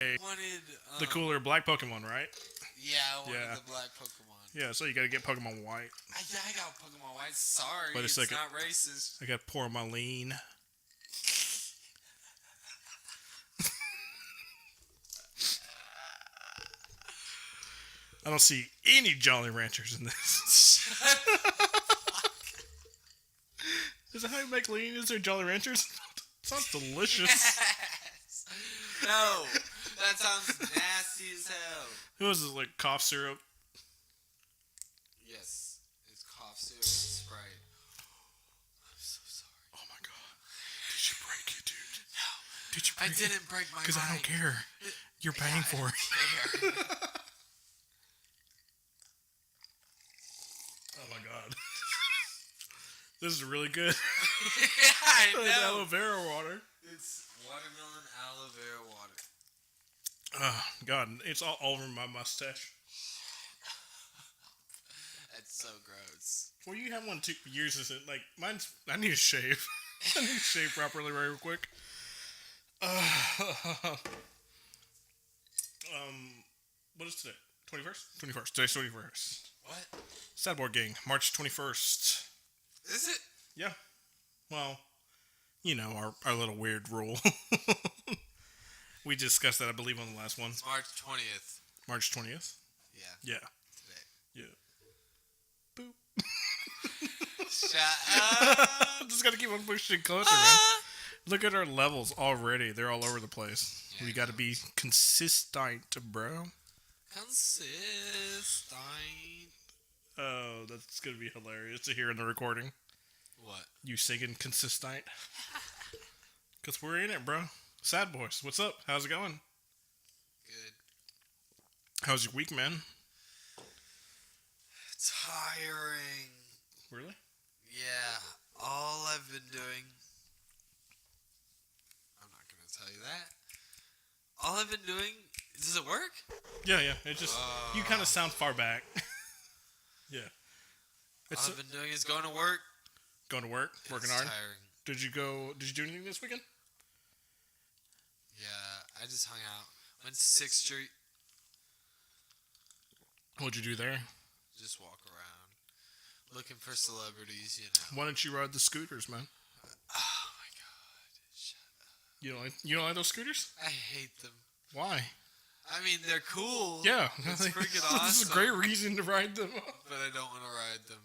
wanted the cooler black Pokemon, right? yeah, I wanted the black Pokemon. Yeah, so you gotta get Pokemon White. I got Pokemon White. Sorry, Wait a it's second. not racist. I gotta pour my lean. I don't see any Jolly Ranchers in this. Is that how you make lean? Is there Jolly Ranchers? Sounds delicious. Yes. No, that sounds nasty as hell. Who is this, like cough syrup? Yes, it's cough syrup and Sprite. I'm so sorry. Oh my god. Did you break it, dude? No. Did you break I didn't break my mic. Because I don't care. You're paying for it. Oh my god. This is really good. Yeah, I know. It's aloe vera water. It's watermelon aloe vera water. Oh god, it's all over my mustache. That's so gross. Well, you have one 2 years, isn't it? Like, mine's... I need to shave. I need to shave properly real quick. What is today? 21st? 21st. Today's 21st. What? Sadboard Gang, March 21st. Is it? Yeah. Well, you know, our little weird rule. We discussed that, I believe, on the last one. It's March 20th. March 20th? Yeah. Yeah. Today. Yeah. Boop. Shut up. Just gotta keep on pushing closer, man. Look at our levels already. They're all over the place. Yeah, we gotta be consistent, bro. Consistent. Oh, that's gonna be hilarious to hear in the recording. What? You singing consistent. Because we're in it, bro. Sad Boys, what's up? How's it going? Good. How's your week, man? Tiring. Really? Yeah. All I've been doing... I'm not going to tell you that. All I've been doing... Does it work? Yeah. It just... you kind of sound far back. Yeah. All I've been doing is going to work. Going to work? Working hard? Tiring. Did you do anything this weekend? Yeah, I just hung out. Went to 6th Street. What'd you do there? Just walk around. Looking for celebrities, you know. Why don't you ride the scooters, man? Oh my god. Shut up. You don't like those scooters? I hate them. Why? I mean, they're cool. Yeah. It's freaking awesome. This is a great reason to ride them. But I don't want to ride them.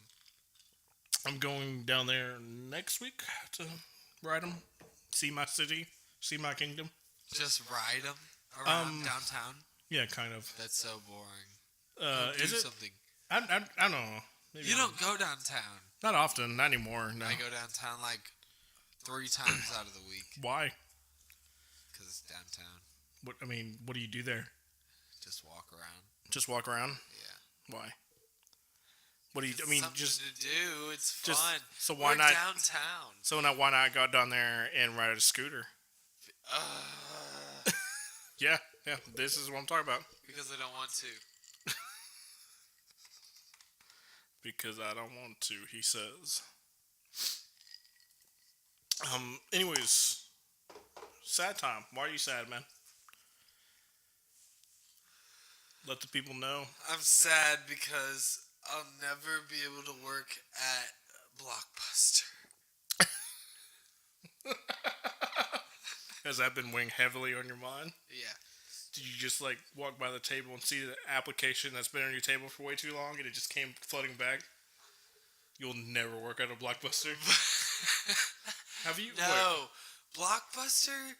I'm going down there next week to ride them. See my city. See my kingdom. Just ride them around downtown? Yeah, kind of. That's so boring. Is it? Something. I don't know. Maybe You don't go downtown. Not often. Not anymore. No. I go downtown like 3 times out of the week. Why? Because it's downtown. What do you do there? Just walk around. Just walk around? Yeah. Why? What do you? Something just to do. It's just fun. so why We're not downtown? So now why not go down there and ride a scooter? Yeah. This is what I'm talking about. Because I don't want to. Because I don't want to, he says. Anyways, sad time. Why are you sad, man? Let the people know. I'm sad because I'll never be able to work at Blockbuster. Has that been weighing heavily on your mind? Yeah. Did you just walk by the table and see the application that's been on your table for way too long and it just came flooding back? You'll never work at a Blockbuster. Have you? No. Blockbuster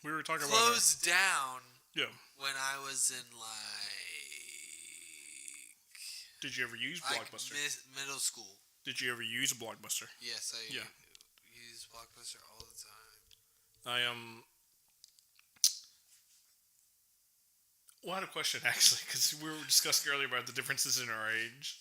We were talking closed down Yeah. when I was in Did you ever use Blockbuster? middle school. Did you ever use a Blockbuster? Yes, I Yeah. use Blockbuster all the time. Well, I had a question actually, because we were discussing earlier about the differences in our age.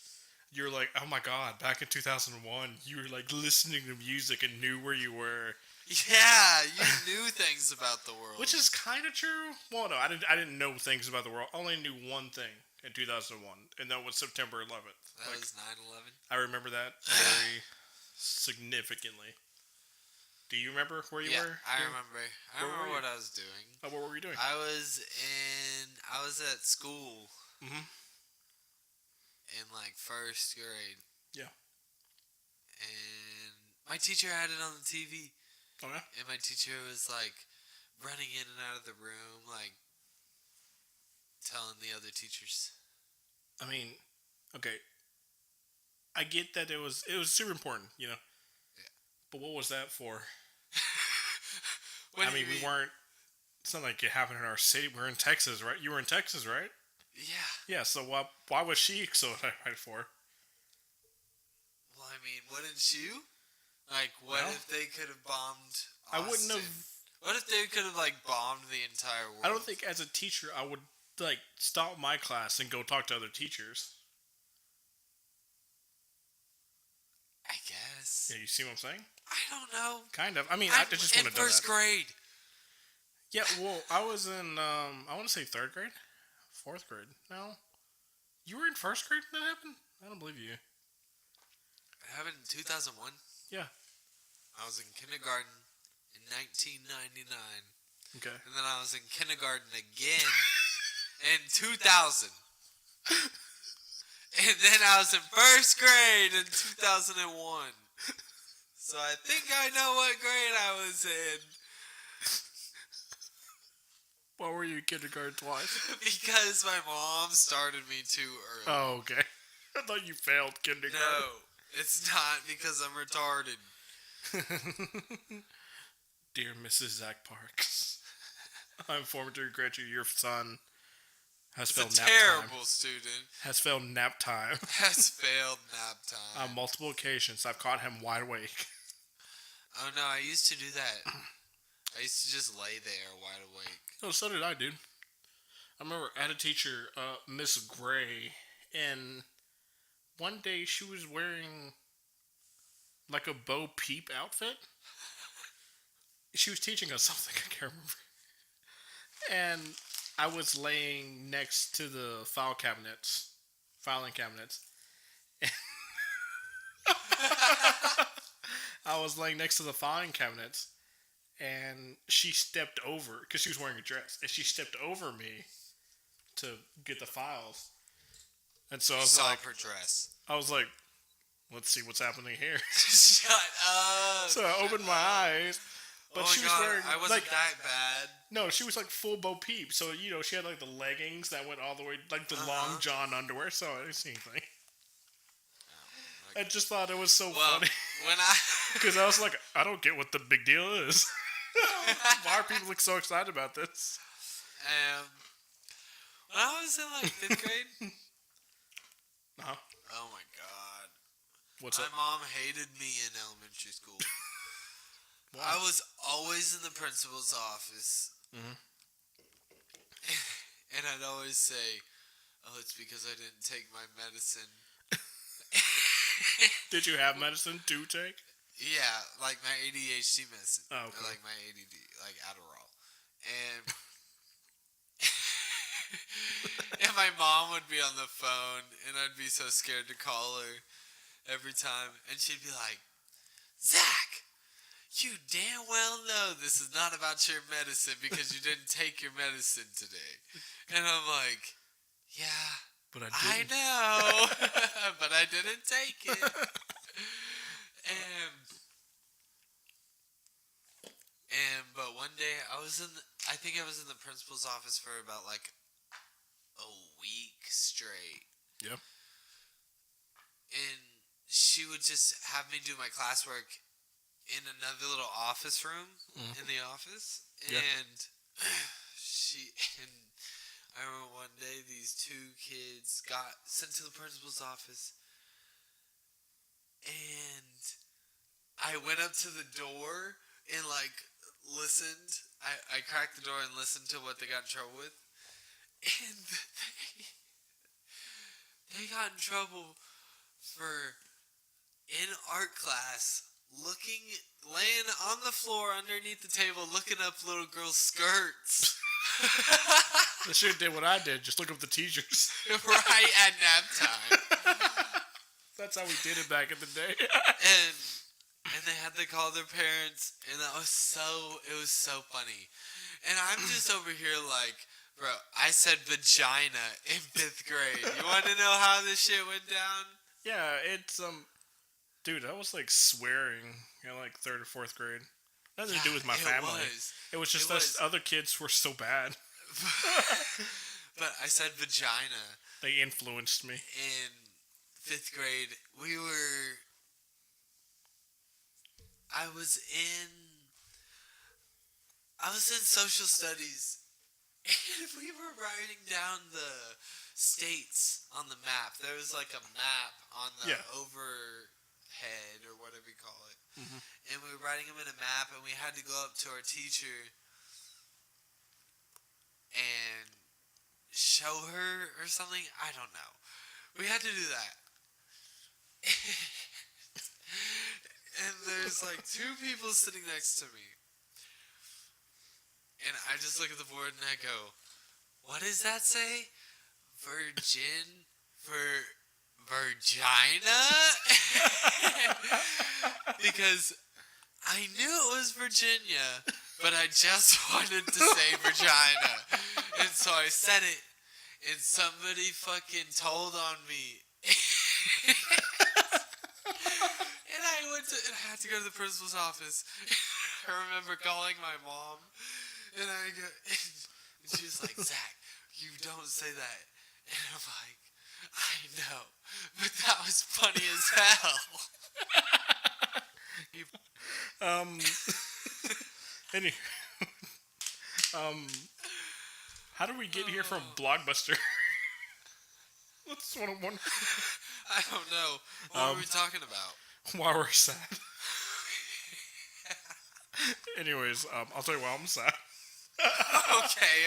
You were like, oh my god, back in 2001, you were listening to music and knew where you were. Yeah, you knew things about the world. Which is kind of true. Well, no, I didn't know things about the world. I only knew one thing in 2001, and that was September 11th. That was 9/11? I remember that very significantly. Do you remember where you were? I remember. I remember what I was doing. Oh, what were you doing? I was at school. Mm-hmm. In like first grade. Yeah. And my teacher had it on the TV. Oh yeah. And my teacher was like running in and out of the room, like telling the other teachers. I mean, okay. I get that it was super important, you know. Yeah. But what was that for? What I mean, we weren't. It's not like it happened in our city. We're in Texas, right? You were in Texas, right? Yeah. Yeah. So why was she so excited for? Well, I mean, wouldn't you? Like, what if they could have bombed Austin? I wouldn't have. What if they could have like bombed the entire world? I don't think as a teacher I would like stop my class and go talk to other teachers. I guess. Yeah, you see what I'm saying? I don't know. Kind of. I mean, I just want to know that. In first grade. Yeah, well, I was in, I want to say 3rd grade? 4th grade? No. You were in 1st grade when that happened? I don't believe you. It happened in 2001. Yeah. I was in kindergarten in 1999. Okay. And then I was in kindergarten again in 2000. And then I was in first grade in 2001. So I think I know what grade I was in. Why were you in kindergarten twice? Because my mom started me too early. Oh, okay. I thought you failed kindergarten. No, it's not because I'm retarded. Dear Mrs. Zach Parks, I'm informed to regret you. Your son has failed nap time. Terrible student. Has failed nap time. Has failed nap time. On multiple occasions, I've caught him wide awake. Oh no, I used to do that. I used to just lay there wide awake. Oh, so did I, dude. I remember I had a teacher, Miss Gray, and one day she was wearing like a Bo Peep outfit. She was teaching us something, I can't remember. And I was laying next to the filing cabinets. I was laying next to the filing cabinets, and she stepped over, because she was wearing a dress, and she stepped over me to get the files. And so I was like, her dress. I was like, let's see what's happening here. Shut up. So I opened my eyes, but she was wearing, I wasn't like, that bad. No, she was like full Bo Peep. So, you know, she had like the leggings that went all the way, like the long john underwear, so I didn't see anything. I just thought it was so funny. Because I was like, I don't get what the big deal is. Why are people like so excited about this? When I was in like 5th grade. Uh-huh. Oh my god. What's my up? mom hated me in elementary school. Wow. I was always in the principal's office. Mm-hmm. And I'd always say, oh, it's because I didn't take my medicine. Did you have medicine to take? Yeah, like my ADHD medicine. Oh, okay. Or like my ADD, like Adderall. And and my mom would be on the phone, and I'd be so scared to call her every time. And she'd be like, Zach, you damn well know this is not about your medicine because you didn't take your medicine today. And I'm like, yeah, but I know, but I didn't take it. But one day I think I was in the principal's office for about like a week straight. Yep. And she would just have me do my classwork in another little office room in the office. Yeah. And I remember one day these 2 kids got sent to the principal's office, and I went up to the door and like listened. I cracked the door and listened to what they got in trouble with, and they got in trouble for in art class laying on the floor underneath the table looking up little girls' skirts. They should have did what I did, just look up the teachers. Right at nap time. That's how we did it back in the day. And and they had to call their parents, and it was so funny. And I'm just over here like, bro, I said vagina in 5th grade. You want to know how this shit went down? Yeah, it's dude, I was like swearing in like 3rd or 4th grade. Nothing to do with my family. It was just us other kids were so bad. But I said vagina. They influenced me. In 5th grade, I was in social studies, and we were writing down the states on the map. There was like a map on the overhead or whatever you call it. Mm-hmm. And we were writing them in a map, and we had to go up to our teacher and show her or something. I don't know. We had to do that. And there's like 2 people sitting next to me. And I just look at the board and I go, what does that say? Virgin for vagina? Because I knew it was Virginia, but I just wanted to say vagina. And so I said it, and somebody fucking told on me. And I had to go to the principal's office. I remember calling my mom, and and she was like, Zach, you don't say that. And I'm like, I know, but that was funny as hell. Any, how do we get here from Blockbuster? That's what I'm wondering. I don't know. What were we talking about? Why we're sad. Anyways, I'll tell you why I'm sad. Okay.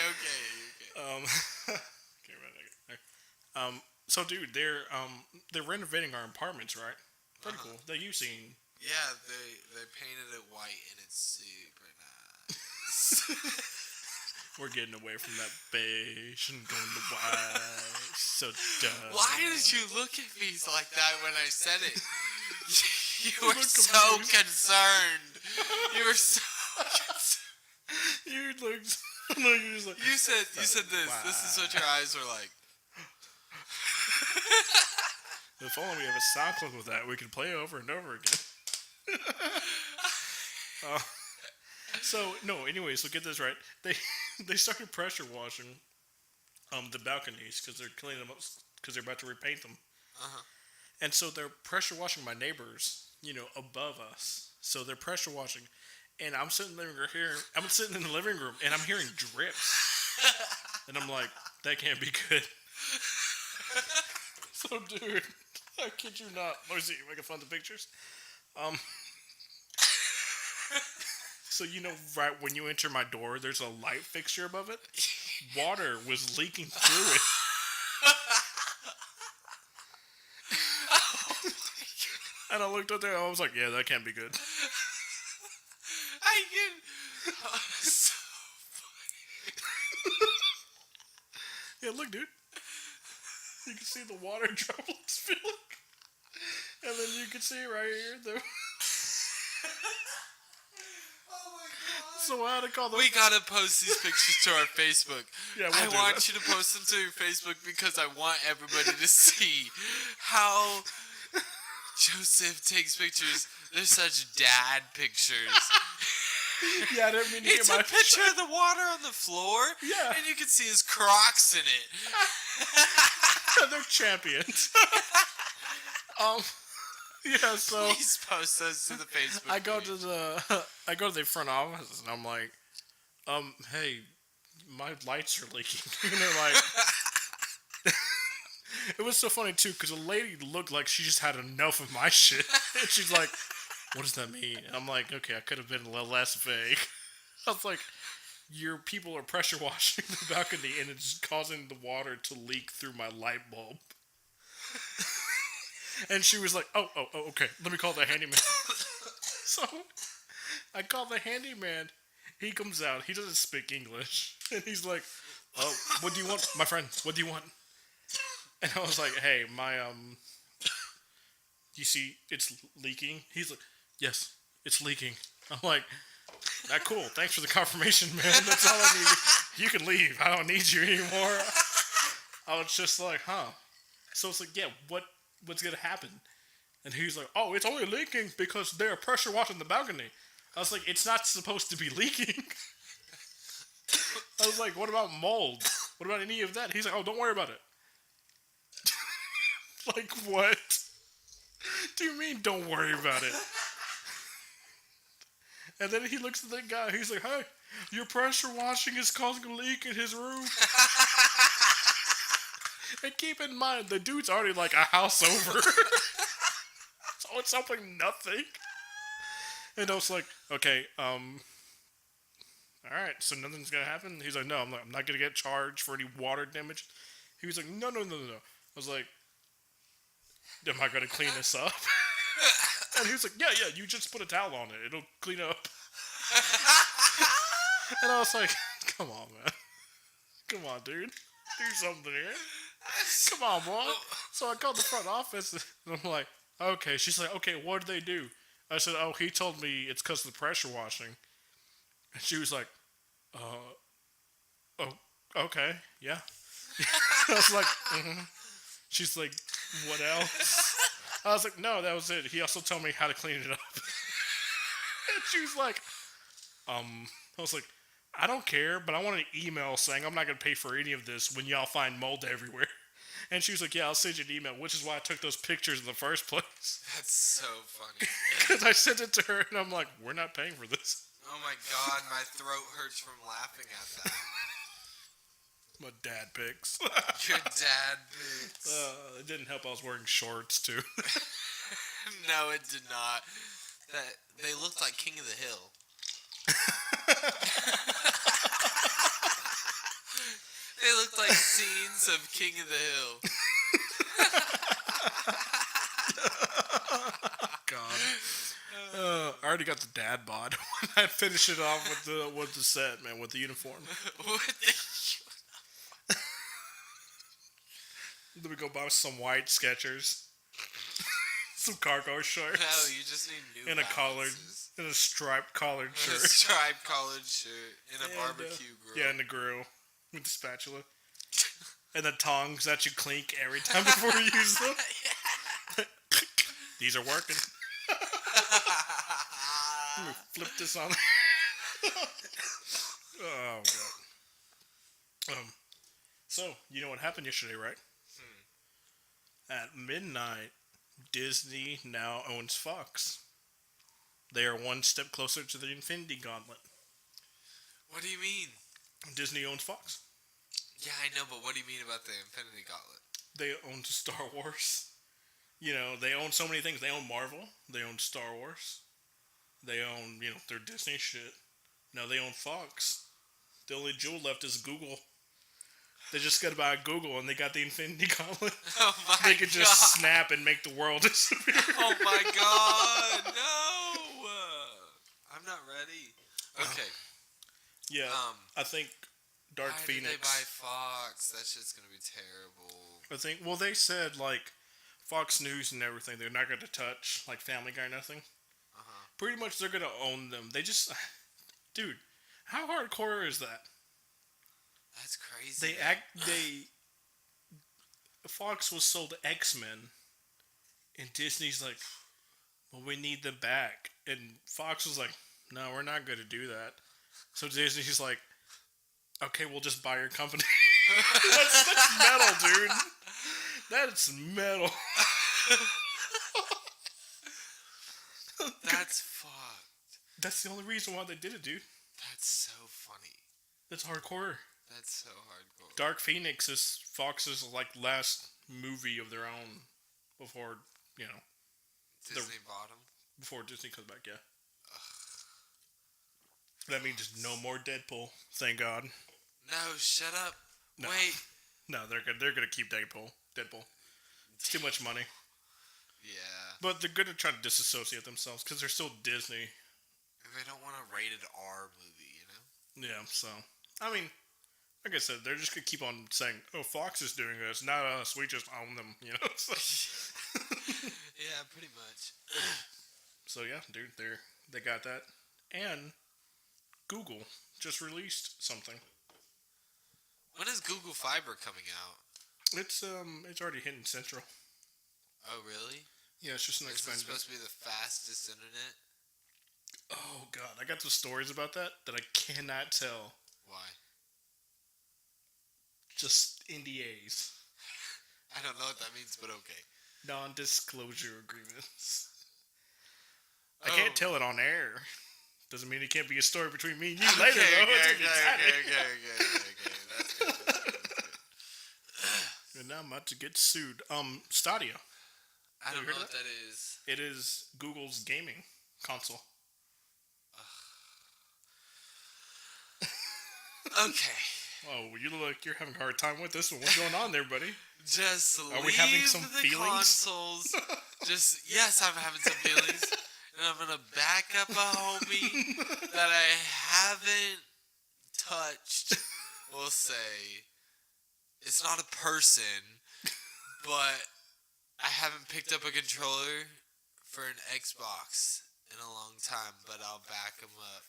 So dude, they're renovating our apartments, right? Pretty cool. That you've seen. Yeah, they painted it white and it's super nice. We're getting away from that beige and going to white. So dumb. Why did you look at me like that when I said it? You were so concerned. You were so concerned. You looked. You was like. You said this. Wow. This is what your eyes were like. If only we have a sound clip with that, we could play over and over again. Anyway, so get this right. They started pressure washing the balconies because they're cleaning them up because they're about to repaint them. Uh-huh. And so they're pressure washing my neighbors, above us. So they're pressure washing, and I'm sitting in the living room, and I'm hearing drips, and I'm like, that can't be good. So, dude, I kid you not. Let me see if I can find the pictures. So, right when you enter my door, there's a light fixture above it. Water was leaking through it. And I looked up there and I was like, yeah, that can't be good. I can. Oh, so funny. Yeah, look, dude. You can see the water droplets spilling. And then you can see right here the... So I had to call them. We gotta post these pictures to our Facebook. Yeah, I want you to post them to your Facebook because I want everybody to see how Joseph takes pictures. They're such dad pictures. Yeah, I didn't mean to it's get my... It's a picture of the water on the floor. Yeah. And you can see his Crocs in it. They're champions. Yeah, so please post those to the Facebook. I go to the front office and I'm like, hey, my lights are leaking. And they're like, it was so funny too because the lady looked like she just had enough of my shit, and she's like, what does that mean? And I'm like, okay, I could have been a little less vague. I was like, your people are pressure washing the balcony and it's causing the water to leak through my light bulb. And she was like, oh, okay, let me call the handyman. So, I call the handyman. He comes out. He doesn't speak English. And he's like, oh, what do you want? My friend, what do you want? And I was like, hey, my, you see, it's leaking? He's like, yes, it's leaking. I'm like, that cool. Thanks for the confirmation, man. That's all I need. You can leave. I don't need you anymore. I was just like, huh. So it's like, yeah, what's gonna happen? And he's like, oh, it's only leaking because they're pressure washing the balcony. I was like, it's not supposed to be leaking. I was like, what about mold? What about any of that? He's like, oh, don't worry about it. Like, what? Do you mean don't worry about it? And then he looks at that guy. He's like, hey, your pressure washing is causing a leak in his room. And keep in mind, the dude's already like a house over. So it's something nothing. And I was like, okay, alright, so nothing's gonna happen? He's like, no, I'm not gonna get charged for any water damage. He was like, no. I was like, am I gonna clean this up? And he was like, yeah, you just put a towel on it. It'll clean up. And I was like, come on, man. Come on, dude. Do something here. Come on, boy. So I called the front office, and I'm like, okay. She's like, okay, what did they do? I said, oh, he told me it's because of the pressure washing. And she was like, oh, okay, yeah. I was like, mm-hmm. She's like, what else? I was like, no, that was it. He also told me how to clean it up. And she was like, I was like, I don't care, but I want an email saying I'm not going to pay for any of this when y'all find mold everywhere. And she was like, yeah, I'll send you an email, which is why I took those pictures in the first place. That's so funny. Because I sent it to her, and I'm like, we're not paying for this. Oh my god, my throat hurts from laughing at that. My dad pics. Your dad pics. It didn't help I was wearing shorts, too. No, it did not. They looked like King of the Hill. They looked like scenes of King of the Hill. God. I already got the dad bod. I finish it off with the set, man, with the uniform. Then we go buy some white Skechers, some cargo shorts. No, you just need new and a collared, and a striped collared shirt. A striped collared shirt and a barbecue grill. Yeah, and the grill with the spatula. And the tongs that you clink every time before you use them. These are working. Let me flip this on. Oh, God. So, you know what happened yesterday, right? At midnight, Disney now owns Fox. They are one step closer to the Infinity Gauntlet. What do you mean? Disney owns Fox. Yeah, I know, but what do you mean about the Infinity Gauntlet? They own Star Wars. You know, they own so many things. They own Marvel. They own Star Wars. They own, their Disney shit. Now they own Fox. The only jewel left is Google. They just gotta buy Google and they got the Infinity Gauntlet. Oh my god. They could just snap and make the world disappear. Oh my god, no! I'm not ready. Okay. Yeah, I think Dark Phoenix. Why did they buy Fox? That shit's gonna be terrible. I think, well, they said, Fox News and everything, they're not gonna touch, Family Guy, nothing. Pretty much they're gonna own them. They just... Dude, how hardcore is that? That's crazy. Fox was sold X-Men, and Disney's like, well, we need them back. And Fox was like, no, we're not going to do that. So Disney's like, okay, we'll just buy your company. that's metal, dude. That's metal. That's fucked. That's the only reason why they did it, dude. That's so funny. That's hardcore. That's so hardcore. Dark Phoenix is Fox's last movie of their own before Disney bought them. Before Disney comes back, yeah. That means no more Deadpool. Thank God. No, shut up. No. Wait. No, they're gonna keep Deadpool. It's too much money. Yeah. But they're gonna try to disassociate themselves because they're still Disney. They don't want a rated R movie, Yeah. So I mean. Like I said, they're just going to keep on saying, oh, Fox is doing this, not us, we just own them, So. Yeah, pretty much. So, yeah, dude, They got that. And Google just released something. When is Google Fiber coming out? It's already hitting Central. Oh, really? Yeah, it's just an Is it expanded. supposed to be the fastest internet? Oh god, I got some stories about that I cannot tell. Why? Just NDAs. I don't know what that means, but okay. Non-disclosure agreements. I can't tell it on air. Doesn't mean it can't be a story between me and you later, though. Okay. That's good. And now I'm about to get sued. Stadia. I don't know what that is. It is Google's gaming console. Okay. Oh, you look like you're having a hard time with this one. What's going on there, buddy? Just Are we having some the feelings? consoles. Yes, I'm having some feelings. And I'm gonna back up a homie that I haven't touched. We'll say it's not a person, but I haven't picked up a controller for an Xbox in a long time. But I'll back them up.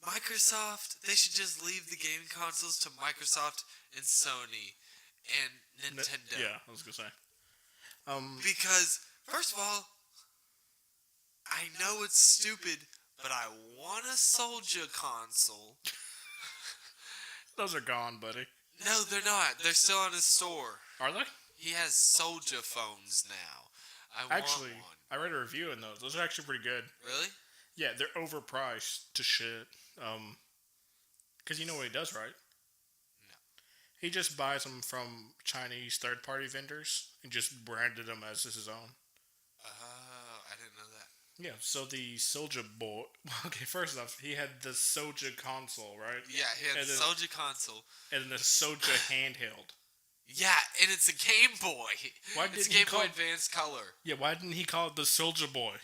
Microsoft, they should just leave the gaming consoles to Microsoft and Sony and Nintendo. Yeah, I was gonna say. Because, first of all, I know it's stupid, but I want a Soldier console. Those are gone, buddy. No, they're not. They're still on his store. Are they? He has Soldier phones now. I want one. I read a review in those. Those are actually pretty good. Really? Yeah, they're overpriced to shit. Because you know what he does, right? No. He just buys them from Chinese third-party vendors and just branded them as his own. Oh, I didn't know that. Yeah, so the Soldier Boy... Okay, first off, he had the Soldier console, right? Yeah, he had the Soldier console. And then the Soldier handheld. Yeah, and it's a Game Boy. It's a Game Boy Advance Color. Yeah, why didn't he call it the Soldier Boy?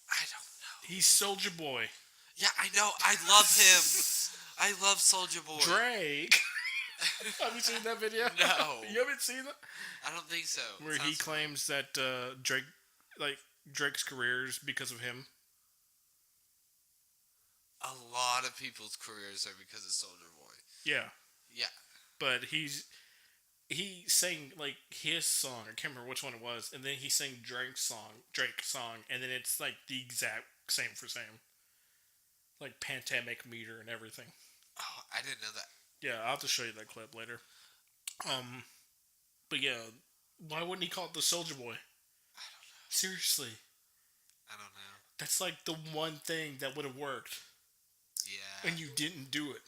I don't know. He's Soldier Boy. Yeah, I know. I love him. I love Soldier Boy. Drake. Have you seen that video? No. You haven't seen that? I don't think so. Where he claims that Drake's career is because of him. A lot of people's careers are because of Soldier Boy. Yeah. Yeah. But he sang like his song. I can't remember which one it was, and then he sang Drake's song, and then it's like the exact same for same. Like pandemic meter and everything. Oh, I didn't know that. Yeah, I'll have to show you that clip later. But yeah, why wouldn't he call it the Soldier Boy? I don't know. Seriously. I don't know. That's like the one thing that would have worked. Yeah. And you didn't do it.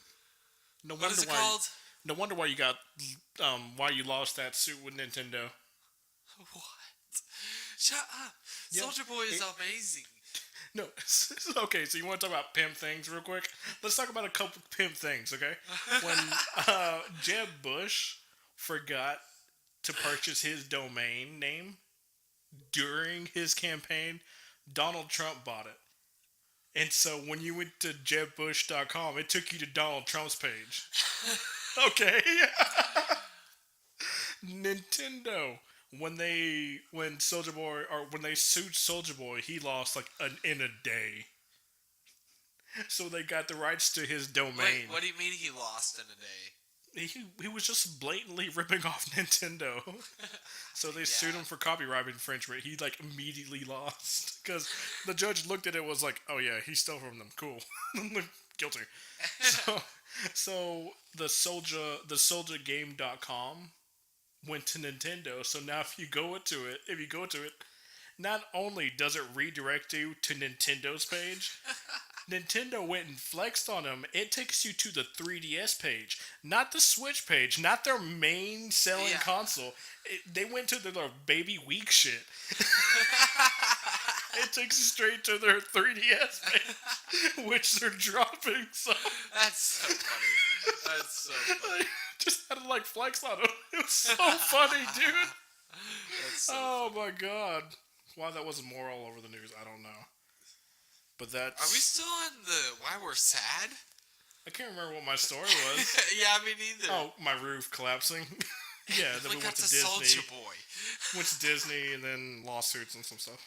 What is it called? No wonder why you got why you lost that suit with Nintendo. What? Shut up. Yeah. Soldier Boy is amazing. No, okay, so you want to talk about pimp things real quick? Let's talk about a couple pimp things, okay? When Jeb Bush forgot to purchase his domain name during his campaign, Donald Trump bought it. And so when you went to jebbush.com, it took you to Donald Trump's page. Okay? Nintendo. When Soldier Boy, or when they sued Soldier Boy, he lost like in a day. So they got the rights to his domain. Wait, what do you mean he lost in a day? He was just blatantly ripping off Nintendo. So they sued him for copyright infringement. He like immediately lost because the judge looked at it and was like, "Oh yeah, he stole from them. Cool, guilty." So the soldiergame.com went to Nintendo. So now if you go to it, not only does it redirect you to Nintendo's page, Nintendo went and flexed on them. It takes you to the 3DS page, not the Switch page, not their main selling console. They went to their baby weak shit. It takes you straight to their 3DS page, which they're dropping. So that's so funny. That's so funny. Just had to like flex on them. It was so funny, dude. That's so funny. My god. Why that wasn't more all over the news, I don't know. But that's... Are we still on the why we're sad? I can't remember what my story was. Yeah, me neither. Oh, my roof collapsing. Yeah, then we went to Disney. Soldier Boy. Went to Disney and then lawsuits and some stuff.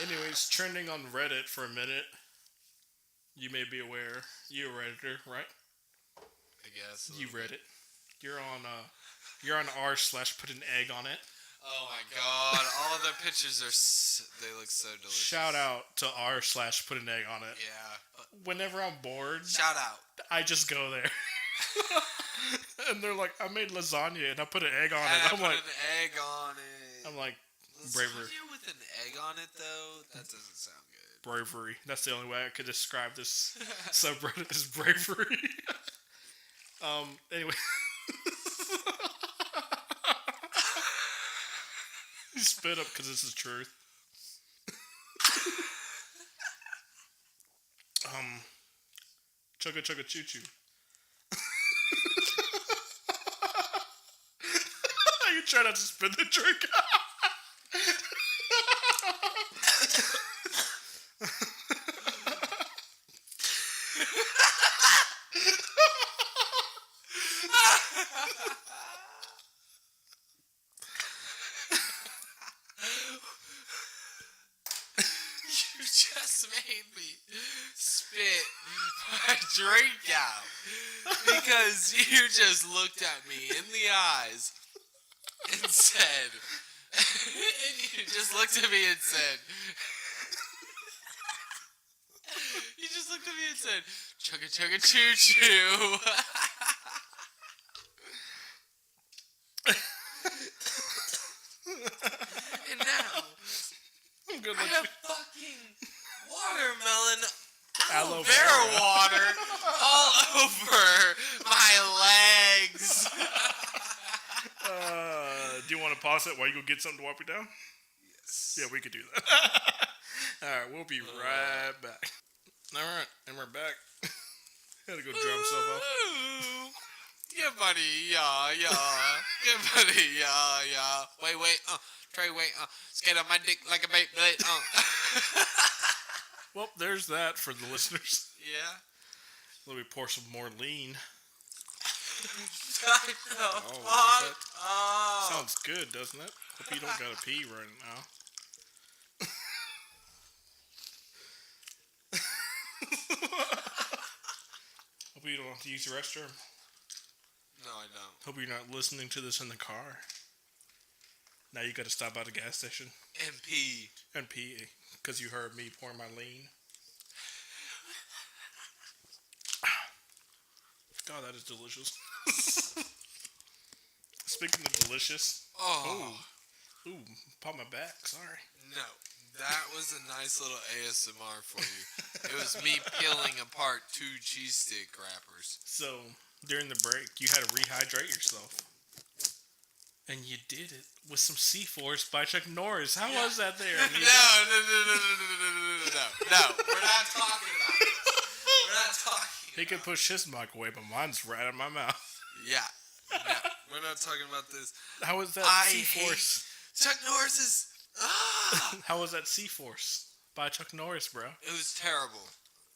Anyways, trending on Reddit for a minute. You may be aware. You're a Redditor, right? I guess. You read it. You're on r/put an egg on it. Oh my god! All of their pictures they look so delicious. Shout out to r/put an egg on it. Yeah. Whenever I'm bored, Shout out. I just go there. And they're like, I made lasagna and I put an egg on And it. I put an egg on it. I'm like, lasagna bravery. with an egg on it though? That doesn't sound good. Bravery. That's the only way I could describe this subreddit is bravery. Anyway. You spit up because this is truth. Chugga chugga choo choo. You try not to spit the drink. You just made me spit my drink out because you just looked at me in the eyes and said, and you just looked at me and said, you just looked at me and said, chugga chugga choo choo. And now I'm good I with have you. fucking watermelon Aloe aloe vera vera. water all over my legs. Do you want to pause it while you go get something to wipe it down? Yes. Yeah, we could do that. Alright, we'll be right back. Alright, and we're back. Had to go dry himself off. Ooh. Yeah, buddy, yeah. Yeah, buddy, yeah. Wait, Trey, wait, skate on my dick like a Beyblade, Well, there's that for the listeners. Yeah. Let me pour some more lean. I know. Oh, Oh. sounds good, doesn't it? Hope you don't gotta pee right now. Hope you don't have to use the restroom. No, I don't. Hope you're not listening to this in the car. Now you gotta stop by the gas station MP. and pee because you heard me pour my lean. God, that is delicious. Speaking of delicious, Oh. ooh, pop my back. Sorry. No. That was a nice little ASMR for you. It was me peeling apart 2 cheese stick wrappers. So during the break, you had to rehydrate yourself, and you did it with some C-Force by Chuck Norris. How was that there? No. We're not talking about it. We're not talking. He could push his mic away, but mine's right in my mouth. Yeah. No, we're not talking about this. How was that I C-Force? Chuck Norris's. How was that C-Force by Chuck Norris, bro? It was terrible.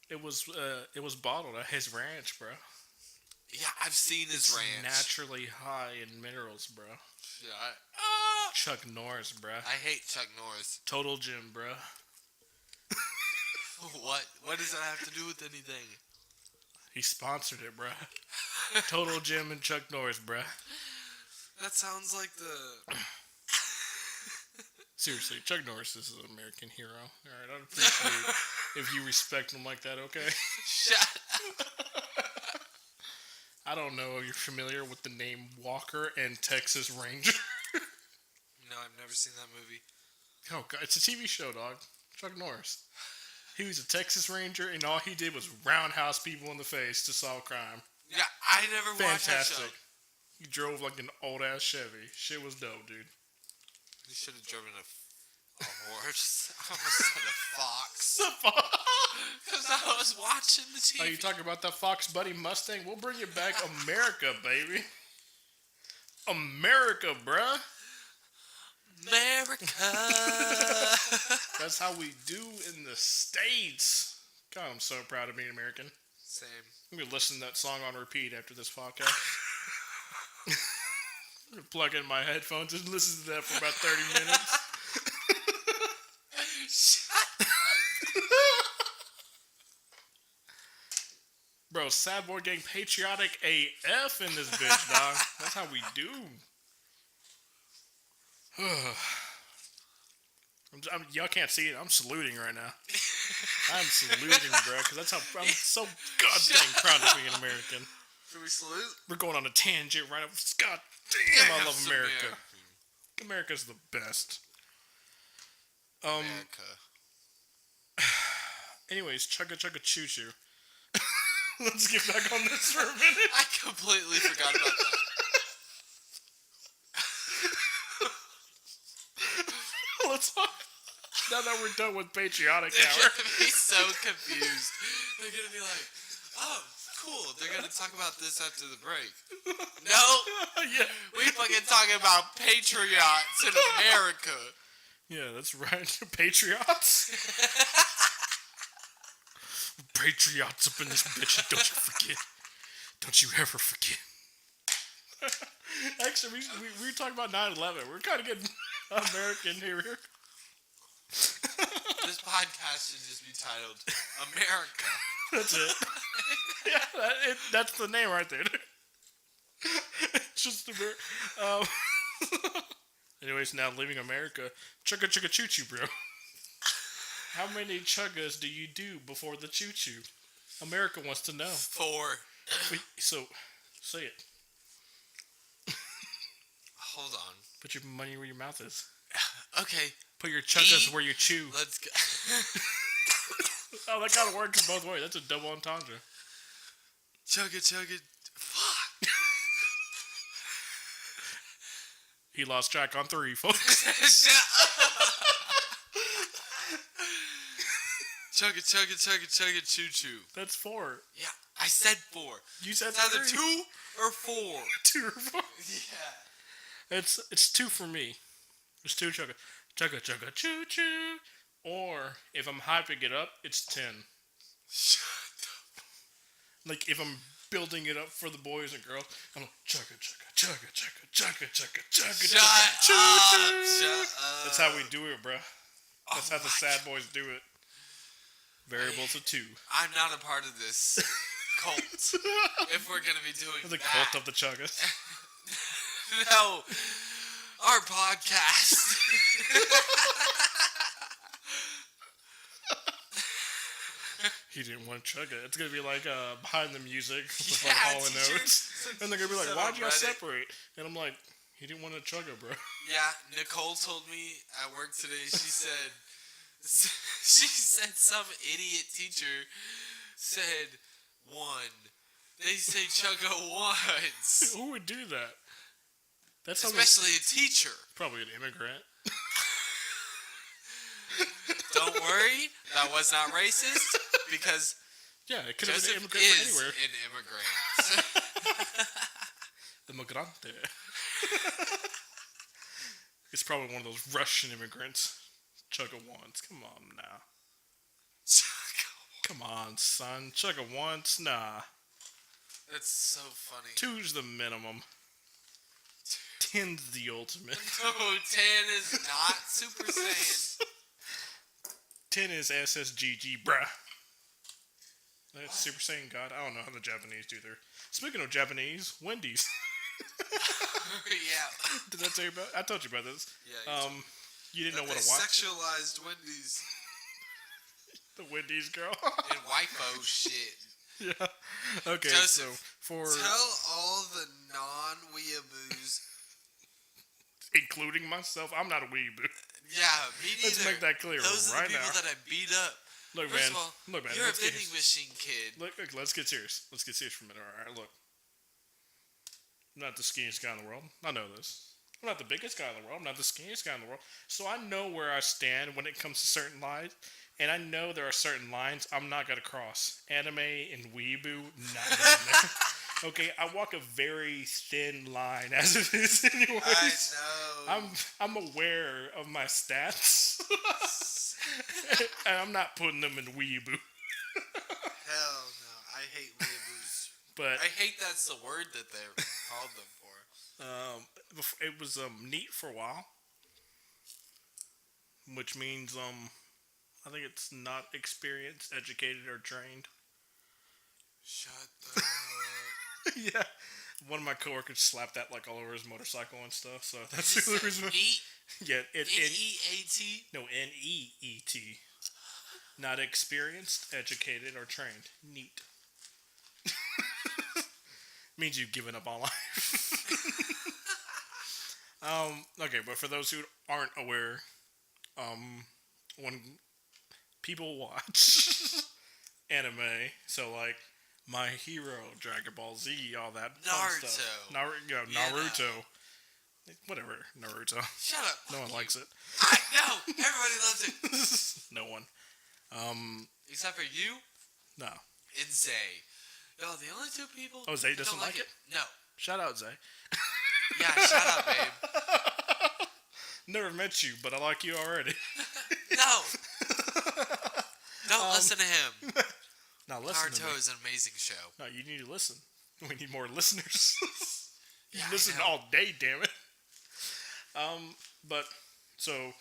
It was bottled at his ranch, bro. Yeah, I've seen his ranch. Naturally high in minerals, bro. Yeah, Chuck Norris, bro. I hate Chuck Norris. Total Gym, bro. What? What does that have to do with anything? He sponsored it, bro. Total Gym and Chuck Norris, bro. That sounds like the. Seriously, Chuck Norris is an American hero. Alright, I'd appreciate if you respect him like that, okay? Shut. I don't know if you're familiar with the name Walker and Texas Ranger. No, I've never seen that movie. Oh, God, it's a TV show, dog. Chuck Norris. He was a Texas Ranger, and all he did was roundhouse people in the face to solve crime. Yeah, I never watched that show. Fantastic. He drove like an old-ass Chevy. Shit was dope, dude. You should have driven a horse. I almost said a fox. The fuck? Because I was watching the TV. Are you talking about that Fox Buddy Mustang? We'll bring it back, America, baby. America, bruh. America. That's how we do in the States. God, I'm so proud of being American. Same. I'm going to listen to that song on repeat after this podcast. I'm going to plug in my headphones and listen to that for about 30 minutes. Bro, sad boy gang patriotic AF in this bitch, dog. That's how we do. Y'all can't see it. I'm saluting right now. I'm saluting, bro, because that's how I'm so goddamn proud to be an American. Should we salute? We're going on a tangent right up. God damn, I love America. America's the best. America. Anyways, chugga chugga choo choo. Let's get back on this for a minute. I completely forgot about that. Let's now that we're done with patriotic They're hour. gonna be so confused. They're gonna be like, "Oh, cool. They're gonna talk about this after the break." No, Yeah. we fucking talking about patriots in America. Yeah, that's right. Patriots. Patriots up in this bitch. Don't you forget. Don't you ever forget. Actually, we were talking about 9/11. We're kind of getting American here. This podcast should just be titled America. That's it. Yeah, that's the name right there. It's just the anyways, now leaving America. Chugga chugga choo choo, bro. How many chuggas do you do before the choo choo? America wants to know. 4. Wait, so, say it. Hold on. Put your money where your mouth is. Okay. Put your chuggas where you chew. Let's go. Oh, that kind of works both ways. That's a double entendre. Chugga chugga. Fuck. He lost track on 3, folks. Shut up. Chugga chugga chugga chugga choo choo. That's 4. Yeah, I said 4. You said It's either 3. 2 or 4. 2 or 4. Yeah. It's 2 for me. It's 2 chugga chugga choo choo. Or if I'm hyping it up, it's 10. Shut up. Like if I'm building it up for the boys and girls, I'm like chugga chugga chugga chugga chugga chugga chugga Shut chugga choo up. choo. Shut up. That's how we do it, bro. That's Oh how the my sad boys do it. Variables of 2. I'm not a part of this cult. If we're gonna be doing The that. cult of the chuggas. No. Our podcast. He didn't want to chug it. It's gonna be like behind the music with Yeah, like Hall and teachers. Oates, and they're gonna be like, Said "Why'd on you guys Reddit. separate?" And I'm like, "He didn't want to chug it, bro." Yeah, Nicole told me at work today. She said some idiot teacher said 1. They say chugga once. Who would do that? That's Especially a teacher. probably an immigrant. Don't worry, that was not racist because Yeah, it could have been an Joseph immigrant from is anywhere. an immigrant. Immigrante. It's probably one of those Russian immigrants. Chugga once. Come on now. Come on, son. Chugga once. Nah. That's so funny. 2's the minimum. 10's the ultimate. No, 10 is not Super Saiyan. 10 is SSGG, bruh. That's Super Saiyan God. I don't know how the Japanese do their. Speaking of Japanese, Wendy's. Yeah. Did I tell you about? I told you about this. Yeah. You didn't know what to watch. Sexualized Wendy's The Wendy's girl. and waifu shit. Yeah. Okay. Joseph, so for tell all the non-weeaboos. including myself, I'm not a weeaboo. Yeah, me neither. Let's make that clear Those are right the people now. that I beat up. Look, First man. of all, Look, man. you're a let's get- vending machine kid. Look, let's get serious. Let's get serious for a minute. All right, look. I'm not the skinniest guy in the world. I know this. I'm not the biggest guy in the world. I'm not the skinniest guy in the world. So I know where I stand when it comes to certain lines. And I know there are certain lines I'm not going to cross. Anime and weeaboo, not down there. Okay, I walk a very thin line as it is anyways. I know. I'm aware of my stats. And I'm not putting them in weeaboo. Hell no. I hate weeaboos. But I hate that's the word that they called them for. it was neat for a while, which means I think it's not experienced, educated, or trained. Shut the hell up. Yeah. One of my coworkers slapped that like all over his motorcycle and stuff. So that's You the only said reason. neat? Yeah, N-E-A-T? no Neet. Not experienced, educated, or trained. Neat. Means you've given up on life. Okay, but for those who aren't aware, when people watch anime, so like My Hero, Dragon Ball Z, all that fun stuff. Naruto. Whatever, Naruto. Shut up. No one likes it. I know. Everybody loves it. No one. Except for you No. and Zay. Yo, the only two people. Oh, Zay who doesn't don't like it? No. Shout out, Zay. Yeah, shut up, babe. Never met you, but I like you already. No. Don't listen to him. Now listen to me. Naruto is an amazing show. No, you need to listen. We need more listeners. You Yeah, I listen know. all day, damn it. But so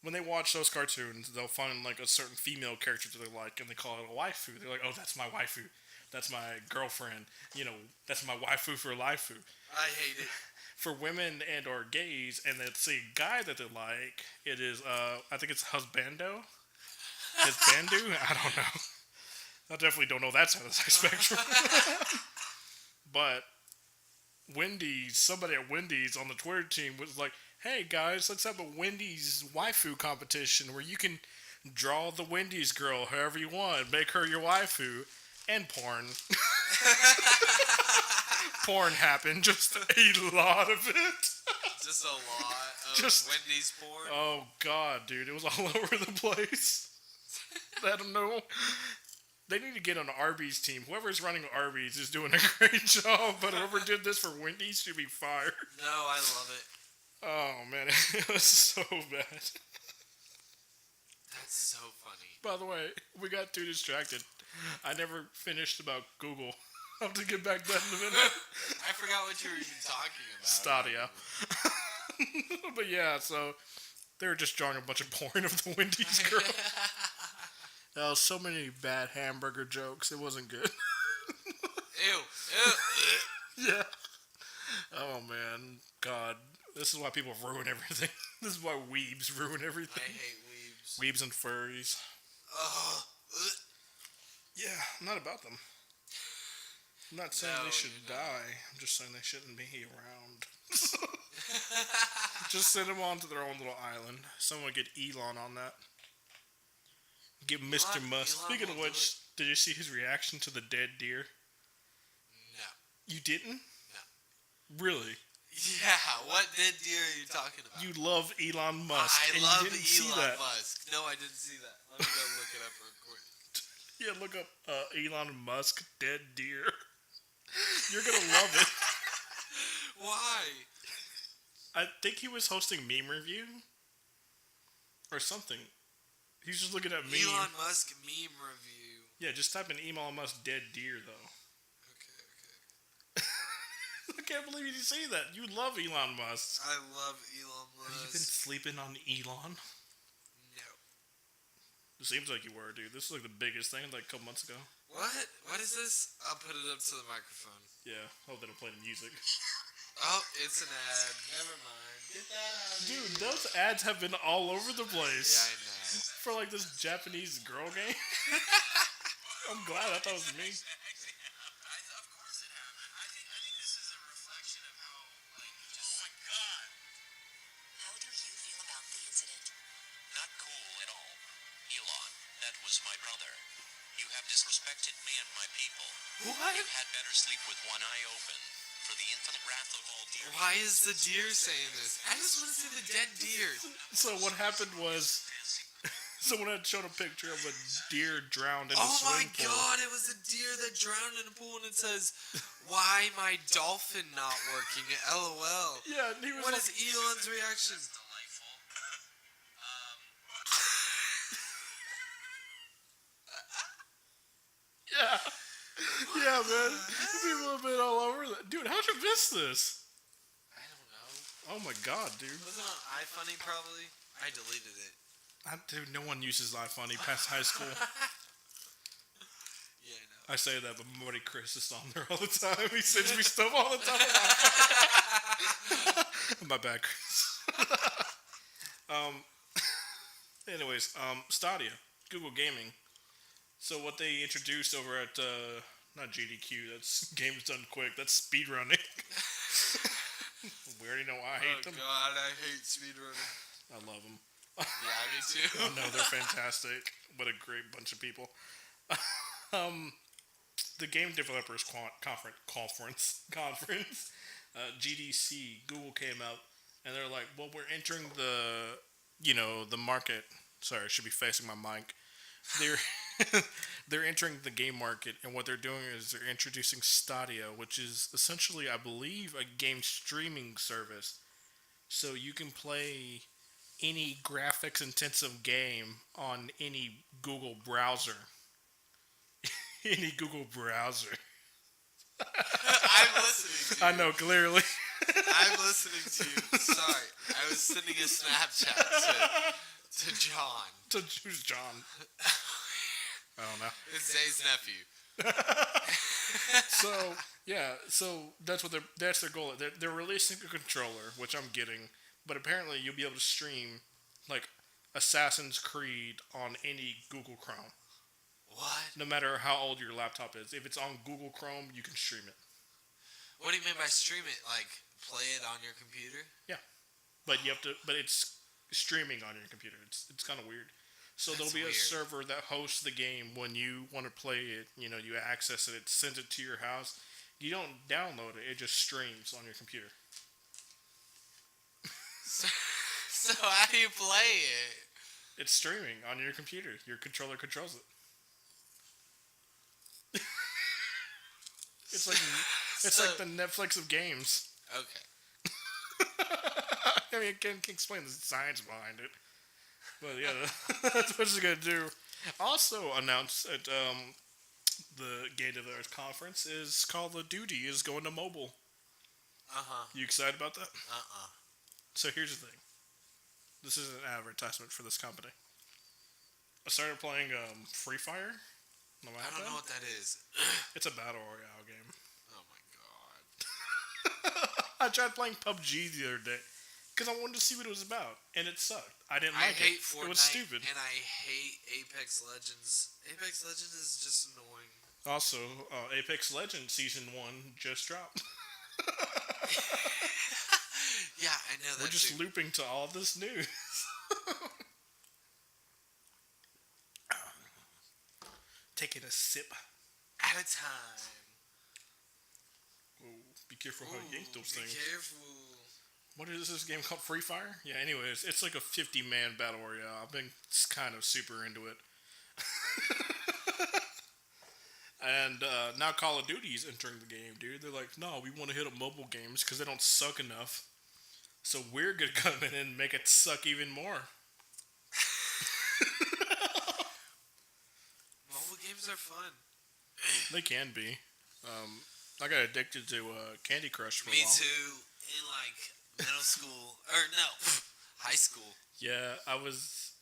when they watch those cartoons, they'll find like a certain female character that they like, and they call it a waifu. They're like, "Oh, that's my waifu. That's my girlfriend. You know, that's my waifu for life." I hate it. For women and or gays, and it's a guy that they like, it is I think it's husbando. Husbandu? I don't know. I definitely don't know that side of the spectrum. But Wendy's, somebody at Wendy's on the Twitter team was like, "Hey guys, let's have a Wendy's waifu competition where you can draw the Wendy's girl however you want, make her your waifu." And porn. Porn happened, just a lot of it. Just a lot of Just- Wendy's porn. Oh god, dude, it was all over the place. I don't know. They need to get on Arby's team. Whoever's running Arby's is doing a great job, but whoever did this for Wendy's should be fired. No, I love it. Oh man, it was so bad. That's so funny. By the way, we got too distracted. I never finished about Google. I'll have to get back to that in a minute. I forgot what you were even talking about. Stadia. But yeah, so they were just drawing a bunch of porn of the Wendy's girl. There was so many bad hamburger jokes. It wasn't good. Ew. Yeah. Oh man, God, this is why people ruin everything. This is why weebs ruin I everything. hate weebs. Weebs and furries. Ugh. Yeah, I'm not about them. I'm not saying No, they should you're not. die. I'm just saying they shouldn't be around. Just send them on to their own little island. Someone get Elon on that. Get Mr. Musk. Elon Speaking of will do which, did you see his reaction to the dead deer? No. You didn't? No. Really? Yeah, what dead deer are you talking about? You love Elon Musk, I and love you didn't see Elon that. Musk. No, I didn't see that. Let me go look it up real quick. Yeah, look up Elon Musk dead deer. You're gonna love it. Why? I think he was hosting Meme Review or something. He's just looking at meme. Elon Musk meme review. Yeah, just type in Elon Musk dead deer though. Okay. I can't believe you didn't see that. You love Elon Musk. I love Elon Have you been Musk. sleeping on Elon? No. It seems like you were, dude. This is like the biggest thing, like a couple months ago. What? What is this? I'll put it up to the microphone. Yeah, hope they don't play the music. Oh, it's an ad. Never mind. Get that out of here. Dude, those ads have been all over the place. Yeah, I know. For like this Japanese girl game. I'm glad. I thought it was me. Of course it happened. I think this is a reflection of how, just... Oh my god! How do you feel about the incident? Not cool at all. Elon, that was my brother. You have disrespected me and my people. What? You had better sleep with one eye open. For the infinite wrath of all deer. Why is the deer saying this? I just want to see the dead deer. So what happened was someone had shown a picture of a deer drowned in a Oh my swimming pool. god, it was a deer that drowned in a pool and it says, "Why my dolphin not working?" LOL. Yeah, and he was What like, is Elon's reaction? Delightful. yeah. Yeah, man. People have been all over that. Dude, how'd you miss this? I don't know. Oh my god, dude. Was it on iFunny probably? I deleted it. Dude, no one uses iFunny past high school. Yeah, I know. I say that, but my buddy Chris is on there all the time. He sends me stuff all the time. My bad, Chris. Anyways, Stadia, Google Gaming. So what they introduced over at not GDQ, that's Games Done Quick. That's speedrunning. We already know why I hate them. Oh God, I hate speedrunning. I love them. Yeah, me too. I know they're fantastic. What a great bunch of people. The Game Developers Conference, GDC, Google came out, and they're like, well, we're entering the market. Sorry, I should be facing my mic. They're entering the game market, and what they're doing is they're introducing Stadia, which is essentially, I believe, a game streaming service. So you can play any graphics-intensive game on any Google browser. Any Google browser. I'm listening to you. I know, clearly. I'm listening to you. Sorry, I was sending a Snapchat to John. Who's John? I don't know. It's Zay's nephew. So that's their goal. They're releasing a controller, which I'm getting, but apparently you'll be able to stream like Assassin's Creed on any Google Chrome. What? No matter how old your laptop is, if it's on Google Chrome, you can stream it. What do you mean by stream it? Like play it on your computer? Yeah, but you have to. But it's streaming on your computer. It's kind of weird. So That's there'll be a weird. server that hosts the game when you want to play it. You know, you access it. It sends it to your house. You don't download it. It just streams on your computer. So how do you play it? It's streaming on your computer. Your controller controls it. It's like the Netflix of games. Okay. I mean, I can't explain the science behind it. But yeah, that's what it's going to do. Also announced at the Game Developers Conference is Call of Duty is going to mobile. You excited about that? So here's the thing. This is an advertisement for this company. I started playing Free Fire. I don't know what that is. It's a battle royale game. Oh my God. I tried playing PUBG the other day because I wanted to see what it was about, and it sucked. I didn't like it. I hate Fortnite. It was stupid. And I hate Apex Legends. Apex Legends is just annoying. Also, Apex Legends Season 1 just dropped. Yeah, I know that. We're just too. looping to all this news. Taking a sip. At a time. Ooh, be careful how you yank those things. Be careful. What is this game called? Free Fire? Yeah, anyways, it's like a 50-man battle royale. I've been kind of super into it. And now Call of Duty is entering the game, dude. They're like, no, we want to hit up mobile games because they don't suck enough. So we're going to come in and make it suck even more. Mobile games are fun. They can be. I got addicted to Candy Crush for a Me while. too. In like middle school. Or no, high school. Yeah, I was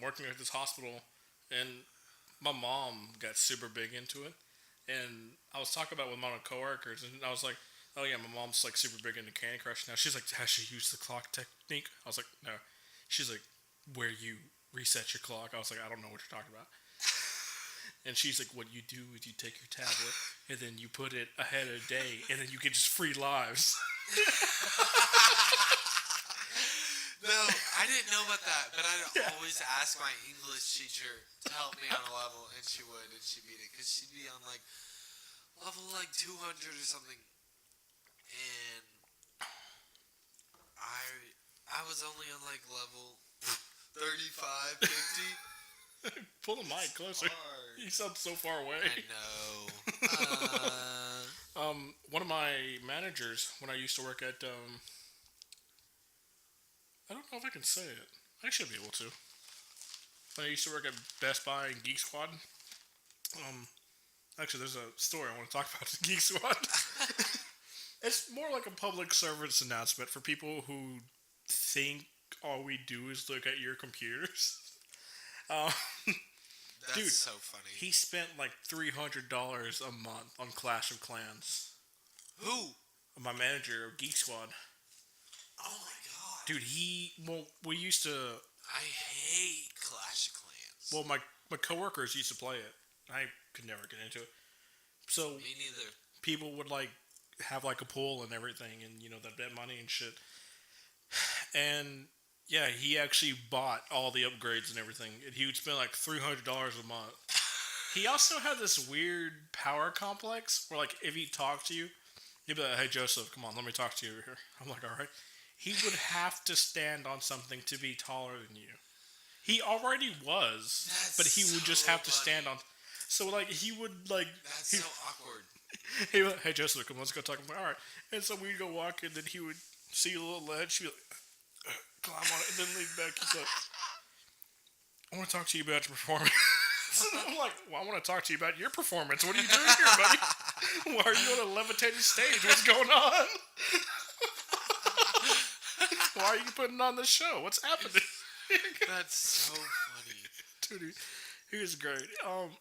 working at this hospital, and my mom got super big into it, and I was talking about it with my coworkers, and I was like, "Oh yeah, my mom's like super big into Candy Crush now." She's like, "Has she used the clock technique?" I was like, "No." She's like, "Where you reset your clock?" I was like, "I don't know what you're talking about." And she's like, "What you do is you take your tablet and then you put it ahead of the day, and then you get just free lives." No, I didn't know about that, but I'd always ask my English teacher to help me on a level, and she would, and she'd beat it, because she'd be on like level like 200 or something, and I was only on like level 35, 50. Pull the mic closer. Hard. You sound so far away. I know. One of my managers when I used to work at I don't know if I can say it. I should be able to. When I used to work at Best Buy and Geek Squad. Actually, there's a story I want to talk about the Geek Squad. It's more like a public service announcement for people who think all we do is look at your computers. That's Dude, so funny. he spent like $300 a month on Clash of Clans. Who? My manager of Geek Squad. Oh my god. Dude, we used to, I hate Clash of Clans. well, my coworkers used to play it. I could never get into it. So, Me neither. people would like have like a pool and everything, and they'd bet money and shit. And yeah, he actually bought all the upgrades and everything, and he would spend like $300 a month. He also had this weird power complex where, like, if he talked to you, he'd be like, "Hey Joseph, come on, let me talk to you over here." I'm like, "All right." He would have to stand on something to be taller than you. He already was, but he would just have to stand on. So like he would like. That's so awkward. He would, "Hey Joseph, come on, let's go talk." I'm like, "All right." And so we'd go walk, and then he would see a little ledge. He'd be like, climb on it, and then lean back. He's like, "I want to talk to you about your performance." And I'm like, "Well, I want to talk to you about your performance. What are you doing here, buddy? Why are you on a levitating stage? What's going on? Why are you putting on this show? What's happening?" That's so funny. Dude, he was great.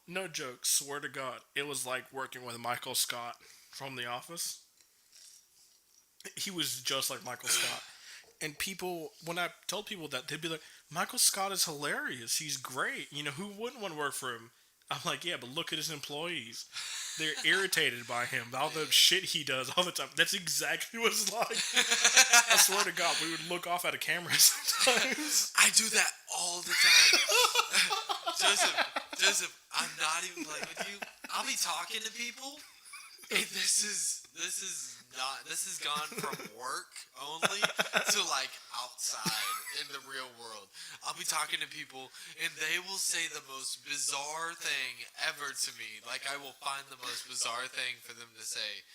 No joke, swear to God, it was like working with Michael Scott from The Office. He was just like Michael Scott. And people, when I told people that, they'd be like, "Michael Scott is hilarious. He's great. Who wouldn't want to work for him?" I'm like, "Yeah, but look at his employees. They're irritated by him, all the shit he does all the time." That's exactly what it's like. I swear to God, we would look off at a camera sometimes. I do that all the time. Joseph, I'm not even playing with you. I'll be talking to people, and this has gone from work only to like outside in the real world. I'll be talking to people, and they will say the most bizarre thing ever to me. Like, I will find the most bizarre thing for them to say.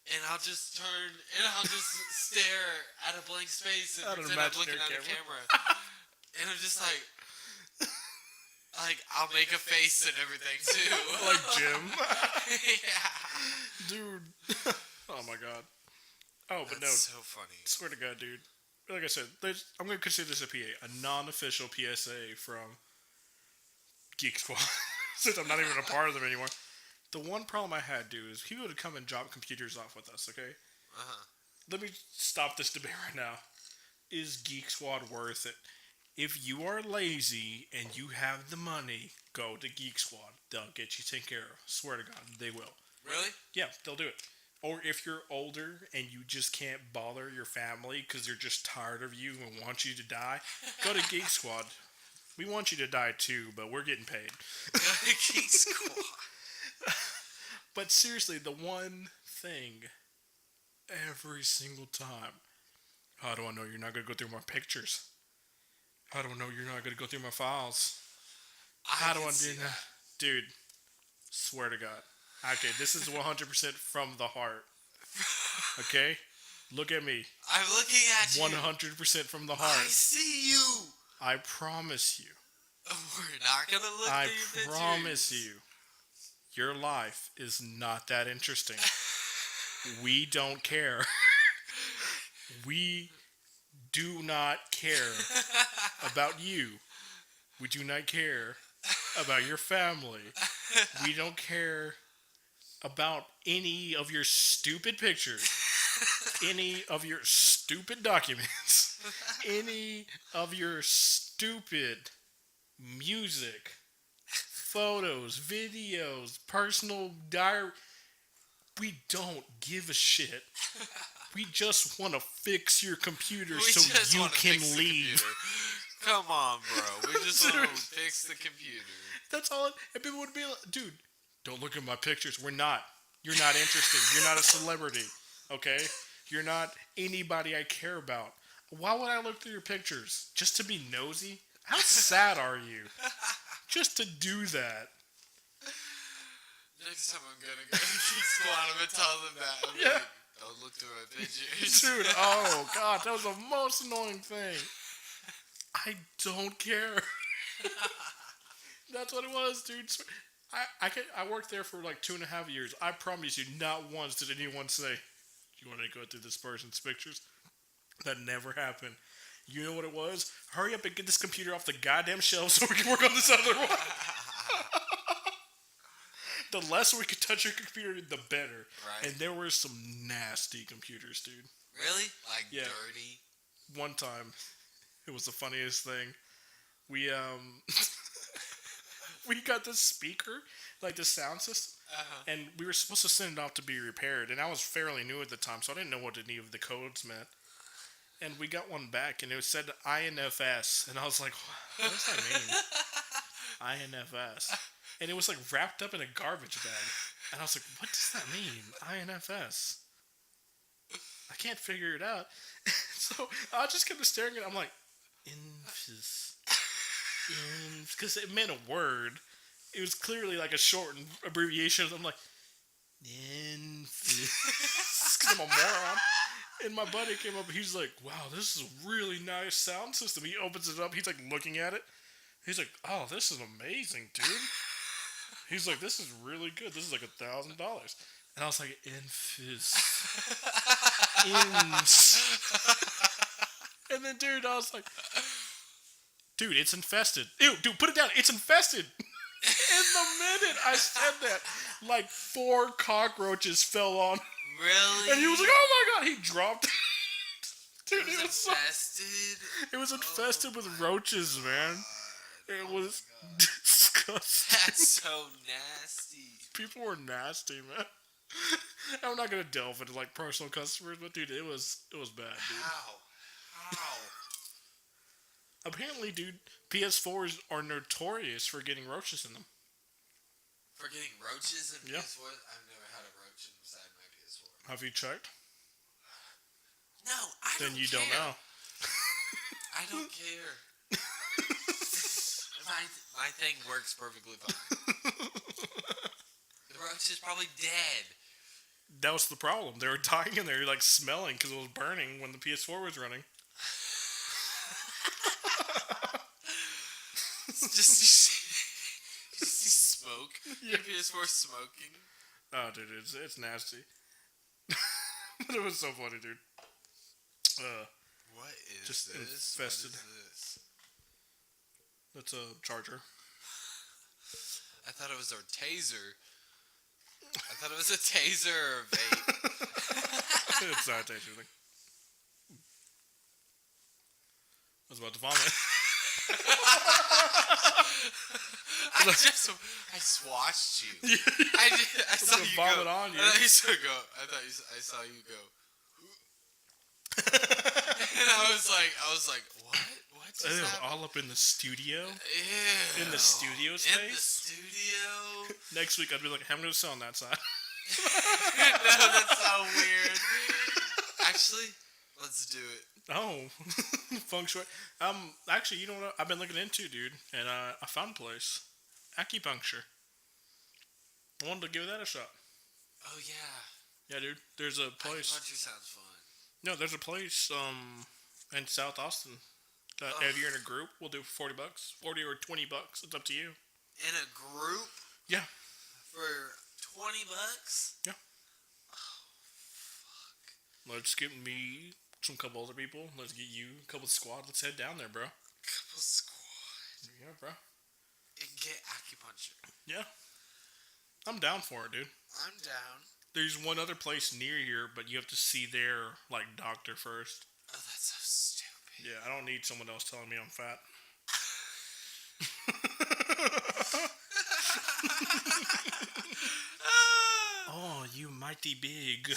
And I'll just turn, and I'll just stare at a blank space and pretend I'm looking at a camera. And I'm just like, I'll make a face and everything too. Like Jim. Yeah. Dude. Oh my God. Oh, but That's no. so funny. Swear to God, dude. Like I said, I'm going to consider this a PA, a non-official PSA from Geek Squad. Since I'm not even a part of them anymore. The one problem I had, dude, is people would come and drop computers off with us, okay? Uh-huh. Let me stop this debate right now. Is Geek Squad worth it? If you are lazy and you have the money, go to Geek Squad. They'll get you taken care of. Swear to God, they will. Really? Yeah, they'll do it. Or if you're older and you just can't bother your family because they're just tired of you and want you to die, go to Geek Squad. We want you to die too, but we're getting paid. Geek Squad. But seriously, the one thing every single time, how do I know you're not going to go through my pictures? How do I know you're not going to go through my files? How do I do that? Dude, swear to God. Okay, this is 100% from the heart. Okay? Look at me. I'm looking at you. 100% from the heart. I see you. I promise you. We're not going to look I through your promise pictures. you. Your life is not that interesting. We don't care. We do not care about you. We do not care about your family. We don't care about any of your stupid pictures, any of your stupid documents, any of your stupid music, photos, videos, personal diary. We don't give a shit. We just want to fix your computer so you can leave. Come on, bro. We just want to fix the computer. That's all. And people would be like, "Dude, don't look at my pictures. We're not. You're not interesting. You're not a celebrity. Okay? You're not anybody I care about. Why would I look through your pictures? Just to be nosy? How sad are you? Just to do that." Next time I'm gonna go to Geek Squad, I'm gonna tell them that. I'm Yeah. like, don't look through my pictures. Dude, oh God, that was the most annoying thing. I don't care. That's what it was, dude. I worked there for like 2.5 years. I promise you, not once did anyone say, "You want to go through this person's pictures?" That never happened. You know what it was? Hurry up and get this computer off the goddamn shelf so we can work on this other one. The less we could touch your computer, the better. Right. And there were some nasty computers, dude. Really? Like Yeah. dirty? One time, it was the funniest thing. We we got this speaker, like the sound system, and we were supposed to send it off to be repaired. And I was fairly new at the time, so I didn't know what any of the codes meant. And we got one back, and it said INFS, and I was like, "What does that mean?" INFS, and it was like wrapped up in a garbage bag, and I was like, "What does that mean? INFS?" I can't figure it out. So I just kept staring at it. I'm like, infus. Because it meant a word. It was clearly like a shortened abbreviation. I'm like, infus. Because I'm a moron. And my buddy came up and he's like, wow, this is a really nice sound system. He opens it up. He's like looking at it. He's like, oh, this is amazing, dude. He's like, this is really good. This is like $1,000. And I was like, infus. And then, dude, I was like, dude, it's infested. Ew, dude, put it down. It's infested. And the minute I said that, like 4 cockroaches fell on. Really? And he was like, oh my god, he dropped it. Dude, It was infested? it was infested with roaches, man. It was disgusting. That's so nasty. People were nasty, man. I'm not gonna delve into like personal customers, but dude, it was bad, dude. How? Apparently, dude, PS4s are notorious for getting roaches in them. For getting roaches in Yeah. PS4? I've never had a roach inside my PS4. Have you checked? No, I Then don't you care. don't know. I don't care. my thing works perfectly fine. The roach is probably dead. That was the problem. They were dying and they were like smelling because it was burning when the PS4 was running. It's just you see smoke. Your PS4 smoking. Oh, dude, it's nasty. But it was so funny, dude. What is Just this? infested. What is this? That's a charger. I thought it was a taser. I thought it was a taser or a vape. It's not a taser thing. I was about to vomit. I just watched you. I saw you vomit go. on you. I saw you go. And I was like, what? What just Ew, happened? all up in the studio? Ew. In the studio space? In the studio? Next week, I'd be like, how many on that side? No, that's so weird. Actually, let's do it. Oh, feng shui. Actually, you know what I've been looking into, dude, and I found a place. Acupuncture. I wanted to give that a shot. Oh yeah. Yeah, dude. There's a place. Acupuncture sounds fun. No, there's a place in South Austin that if you're in a group, we'll do for $40, $40 or $20. It's up to you. In a group Yeah. for $20? Yeah. Oh, fuck. Let's get me some couple other people. Let's get you a couple squad. Let's head down there, bro. Couple squad. Yeah, bro. And get acupuncture. Yeah. I'm down for it, dude. I'm down. There's one other place near here, but you have to see their doctor first. Oh, that's so stupid. Yeah, I don't need someone else telling me I'm fat. Oh, you mighty big.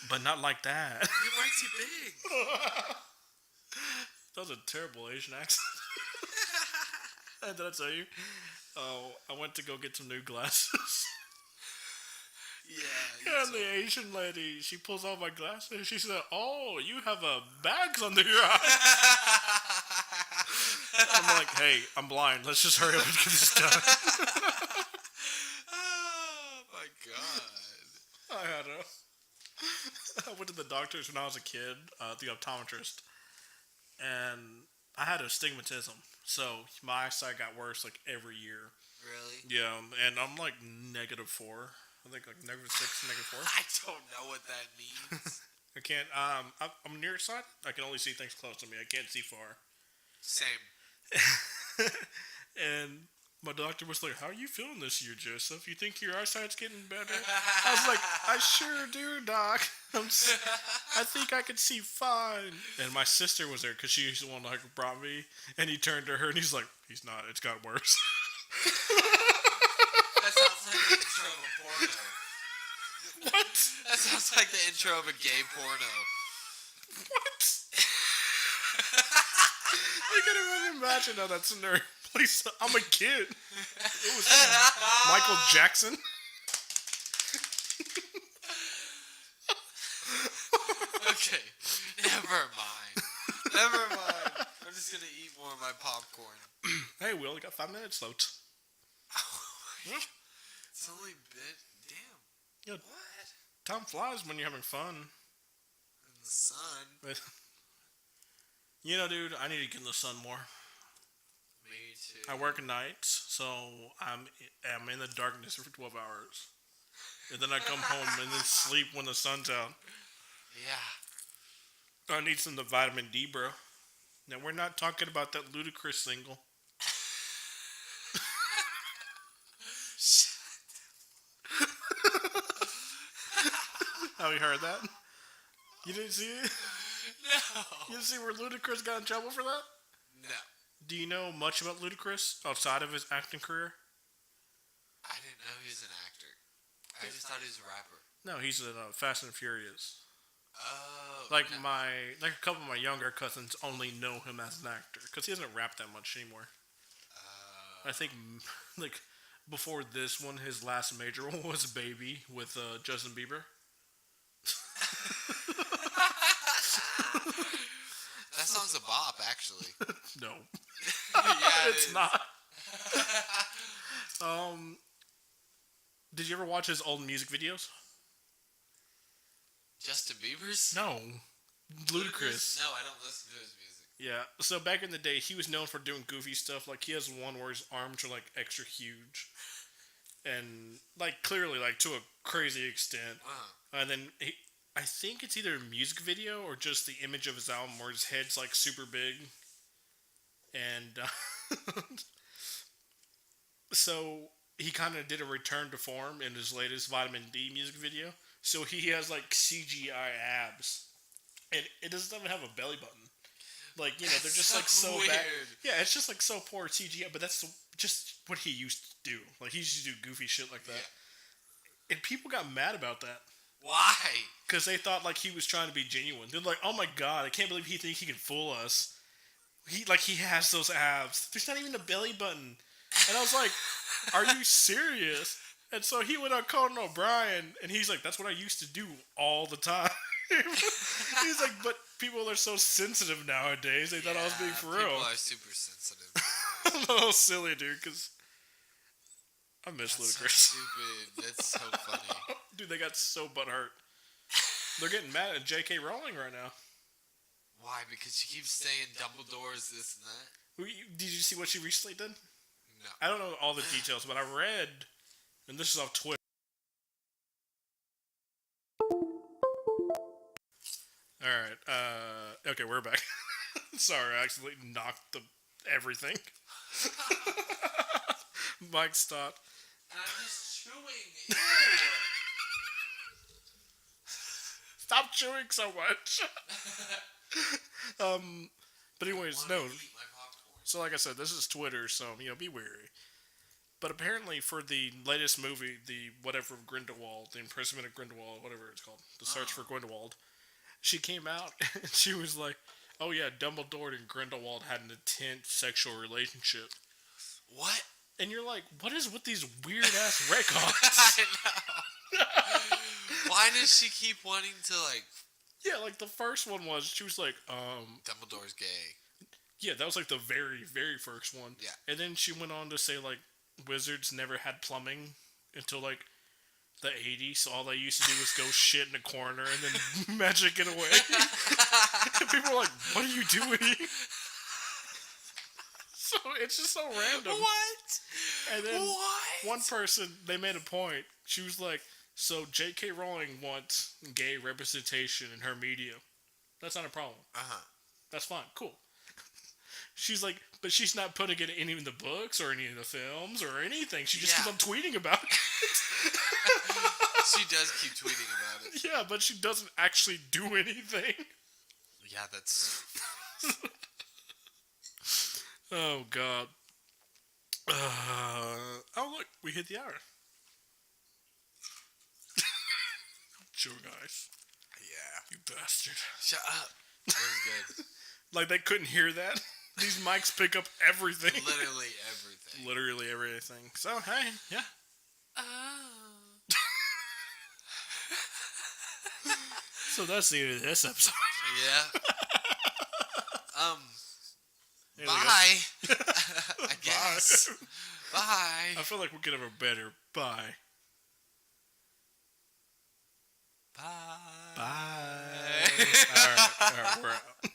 But not like that. You're mighty big. That was a terrible Asian accent. Did I tell you? Oh, I went to go get some new glasses. Yeah. And the Asian lady, she pulls off my glasses. She said, "Oh, you have bags under your eyes." I'm like, "Hey, I'm blind. Let's just hurry up and get this done." Oh my god. I went to the doctors when I was a kid, the optometrist, and I had astigmatism, so my eyesight got worse every year. Really? Yeah, and I'm -4. I think -6, -4. I don't know what that means. I can't. I'm nearsighted. I can only see things close to me. I can't see far. Same. And My doctor was like, "How are you feeling this year, Joseph? You think your eyesight's getting better?" I was like, "I sure do, doc. I think I can see fine." And my sister was there because she's the one that brought me. And he turned to her and he's like, "He's not. It's got worse." That sounds like the intro of a porno. What? That sounds like the intro of a gay porno. What? I can't even imagine how that scenario plays. I'm a kid. It was Michael Jackson. Okay, never mind. Never mind. I'm just gonna eat more of my popcorn. Hey, we only got 5 minutes left. It's only been damn. Yeah, What? time flies when you're having fun. In the sun. But, you know, dude, I need to get in the sun more. Me too. I work nights, so I'm in the darkness for 12 hours. And then I come home and then sleep when the sun's out. Yeah. I need some of the vitamin D, bro. Now, we're not talking about that ludicrous single. Have you heard that? You didn't see it? No. You didn't see where Ludacris got in trouble for that? No. Do you know much about Ludacris outside of his acting career? I didn't know he was an actor. I just thought he was a rapper. No, he's in Fast and Furious. Oh. Like no. a couple of my younger cousins only know him as an actor because he doesn't rap that much anymore. I think like before this one, his last major one was "Baby" with Justin Bieber. That song's a bop, actually. No, Yeah, it's not. Did you ever watch his old music videos? Justin Bieber's? No, Ludacris. No, I don't listen to his music. Yeah, so back in the day, he was known for doing goofy stuff. Like, he has one where his arms are, like, extra huge. And, like, clearly, like, to a crazy extent. And then, I think it's either a music video or just the image of his album where his head's, like, super big. And, so, he kind of did a return to form in his latest Vitamin D music video. So, he has, like, CGI abs. And it doesn't even have a belly button. Like, you know, they're just, like, so weird. bad. Yeah, it's just, like, so poor CGI, but that's just what he used to do. Like, he used to do goofy shit like that. Yeah. And people got mad about that. Why? Because they thought, like, he was trying to be genuine. They're like, oh my god, I can't believe he thinks he can fool us. He has those abs. There's not even a belly button. And I was like, are you serious? And so he went on Conan O'Brien, and he's like, that's what I used to do all the time. He's like, but people are so sensitive nowadays. They thought I was being for real. People are super sensitive. I'm a little silly, dude, because I miss That's Ludacris. so stupid. That's so funny. Dude, they got so butthurt. They're getting mad at J.K. Rowling right now. Why? Because she keeps saying Dumbledore's this and that? Did you see what she recently did? No. I don't know all the details, but I read, and this is off Twitter. Alright, okay, we're back. Sorry, I accidentally knocked everything. Mike, stop. I'm just chewing. Ew. Stop chewing so much. But anyways, no. Eat my popcorn. So like I said, this is Twitter, so, you know, be wary. But apparently for the latest movie, the whatever of Grindelwald, the imprisonment of Grindelwald, whatever it's called, the search for Grindelwald, she came out and she was like, oh yeah, Dumbledore and Grindelwald had an intense sexual relationship. What? And you're like, what is with these weird ass records? I know. Why does she keep wanting to, like... Yeah, like the first one was, she was like, Dumbledore's gay. yeah, that was like the very, very first one. Yeah. And then she went on to say, like, wizards never had plumbing until, like, the 80s, so all they used to do was go shit in a corner and then magic it away. And people were like, what are you doing? So it's just so random. What? And then What? one person, they made a point. She was like, so J.K. Rowling wants gay representation in her media. That's not a problem. Uh-huh. That's fine. Cool. She's like, but she's not putting it in any of the books or any of the films or anything. She just Yeah. keeps on tweeting about it. She does keep tweeting about it. Yeah, but she doesn't actually do anything. Yeah, that's... Oh, God. Oh, look. We hit the hour. Sure, guys. Yeah. You bastard. Shut up. That was good. Like, they couldn't hear that. These mics pick up everything. Literally everything. Literally everything. So, hey, yeah. Oh. So that's the end of this episode. Yeah. There we Bye. I guess. Bye. I feel like we could have a better bye. Bye. Bye. All right, we're out.